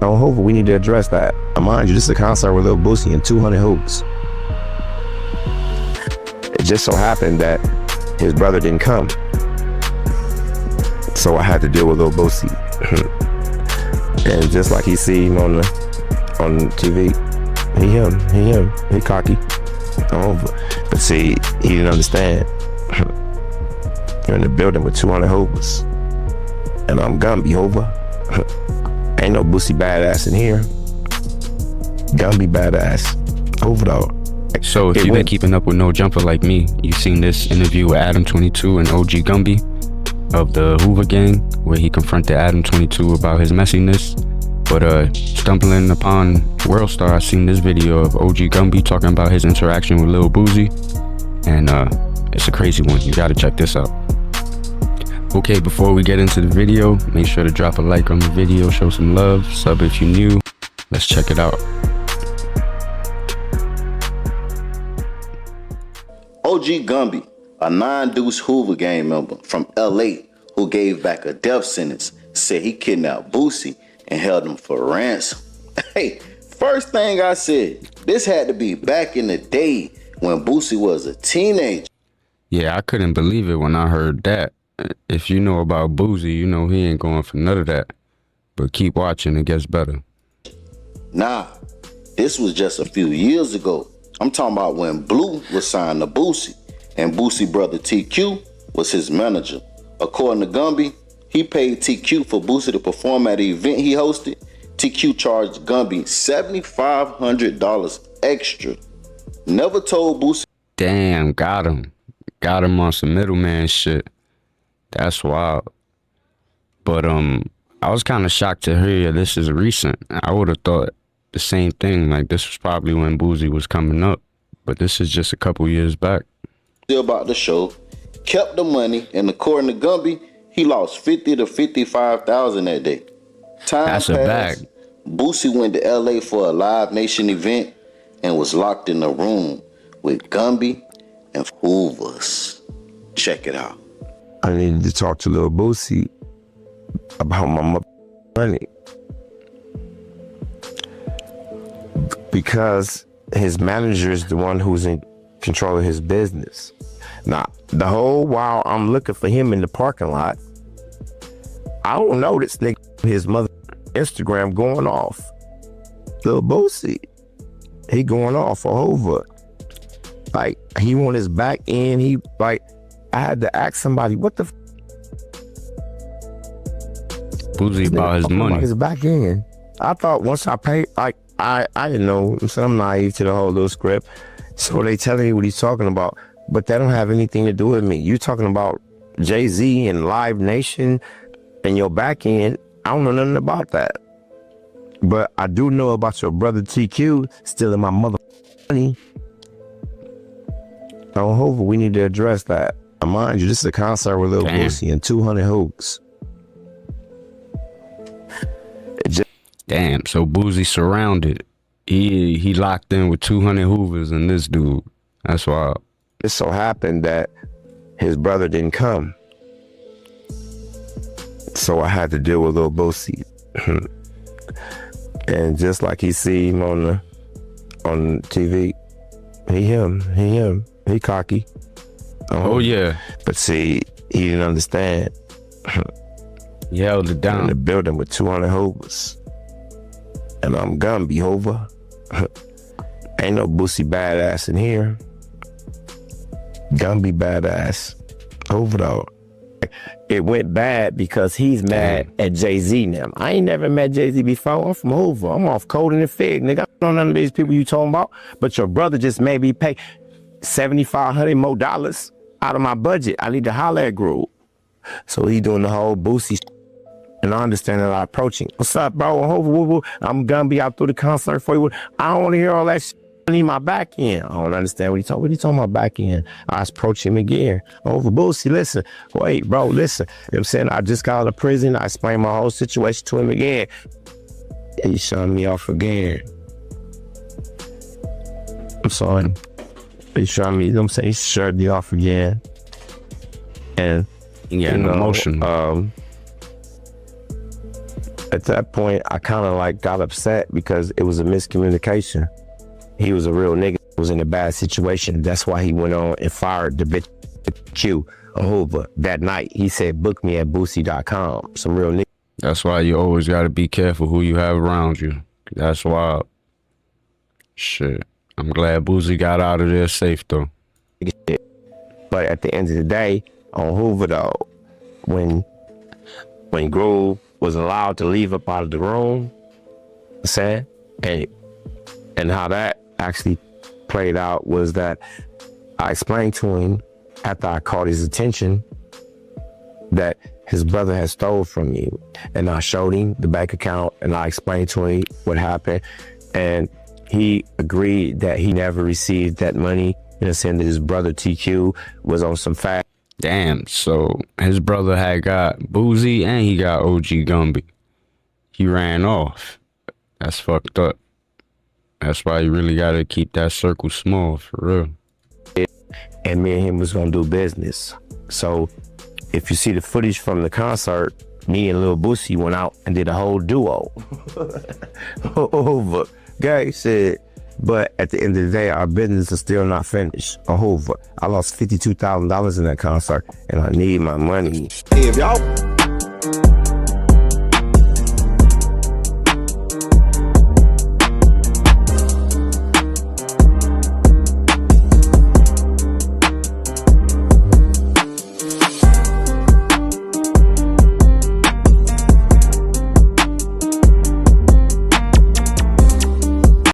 On Hoover, we need to address that. Mind you, this is a concert with Lil Boosie and 200 Hoopers. It just so happened that his brother didn't come, so I had to deal with Lil Boosie. And just like he see him on TV, he cocky. But see, he didn't understand. You're in the building with 200 Hoopers, and I'm Gumby, Hoover. Ain't no Boosie badass in here. Gumby badass. Hoover though. So if you've been keeping up with No Jumper like me, you've seen this interview with Adam 22 and OG Gumby of the Hoover gang, where he confronted Adam 22 about his messiness. But stumbling upon World Star, I seen this video of OG Gumby talking about his interaction with Lil Boosie, and it's a crazy one. You gotta check this out. Okay, before we get into the video, make sure to drop a like on the video, show some love, sub if you're new. Let's check it out. OG Gumby, a non-Deuce Hoover gang member from LA who gave back a death sentence, said he kidnapped Boosie and held him for ransom. Hey, first thing I said, this had to be back in the day when Boosie was a teenager. Yeah, I couldn't believe it when I heard that. If you know about Boosie, you know he ain't going for none of that. But keep watching, it gets better. Nah, this was just a few years ago. I'm talking about when Blue was signed to Boosie, and Boosie brother TQ was his manager. According to Gumby, he paid TQ for Boosie to perform at the event he hosted. TQ charged Gumby $7,500 extra. Never told Boosie. Damn, got him. Got him on some middleman shit. That's wild. But I was kind of shocked to hear this is recent. I would have thought the same thing. Like, this was probably when Boosie was coming up, but this is just a couple years back. Still about the show, kept the money, and according to Gumby, he lost $50,000 to $55,000 that day. That's a bag. Boosie went to LA for a Live Nation event and was locked in a room with Gumby and Hoovers. Check it out. I needed to talk to Lil Boosie about my money, because his manager is the one who's in control of his business. Now, the whole while I'm looking for him in the parking lot, I don't know this nigga, his mother Instagram going off. Lil Boosie, he going off for Hoover. Like, he want his back end. He, like, I had to ask somebody, what the Boosie about his money. His back end. I thought once I paid, like, I didn't know, so I'm naive to the whole little script. So they telling me what he's talking about, but that don't have anything to do with me. You talking about Jay-Z and Live Nation and your back end. I don't know nothing about that. But I do know about your brother TQ stealing my mother money. On Hoover, we need to address that. Mind you, this is a concert with Lil Boosie and 200 Hoopers. Damn, so Boosie surrounded. He locked in with 200 Hoovers and this dude. That's wild. It so happened that his brother didn't come, so I had to deal with Lil Boosie. And just like he see him on TV, he cocky. Oh yeah. But see, he didn't understand. He held it down. In the building with 200 Hoovers, and I'm Gumby, Hoover. Ain't no Boosie badass in here. Gumby badass. Hoover though. It went bad because he's mad at Jay-Z now. I ain't never met Jay-Z before. I'm from Hoover. I'm off Cold and the Fig, nigga. I don't know none of these people you talking about. But your brother just made me pay $7,500 more dollars out of my budget. I need to holler at Groove. So he doing the whole Boosie, and I understand that I approach him. What's up, bro? I'm Gumby. I threw the concert for you. I don't want to hear all that shit. I need my back end. I don't understand what he talking. What he talking about back end? I approach him again. Over Boosie, listen. Wait, bro, listen. You know what I'm saying? I just got out of prison. I explained my whole situation to him again. He's showing me off again. I'm sorry. He's showing me, you know what I'm saying? He showed me off again. And yeah, emotion. At that point, I kind of like got upset because it was a miscommunication. He was a real nigga, was in a bad situation. That's why he went on and fired the bitch Q, Hoover, that night. He said, book me at Boosie.com. Some real nigga. That's why you always got to be careful who you have around you. That's why. Shit. I'm glad Boosie got out of there safe, though. But at the end of the day, on Hoover, though, when Groove was allowed to leave up out of the room, and how that actually played out was that I explained to him after I caught his attention that his brother had stole from me, and I showed him the bank account and I explained to him what happened, and he agreed that he never received that money, in the sense that his brother TQ was on some fat. Damn, so his brother had got Boosie and he got OG Gumby. He ran off. That's fucked up. That's why you really gotta keep that circle small, for real. And me and him was gonna do business. So if you see the footage from the concert, me and Lil Boosie went out and did a whole duo. Hoover. Guy said, but at the end of the day, our business is still not finished. Hoover. I lost $52,000 in that concert and I need my money. Hey, if y'all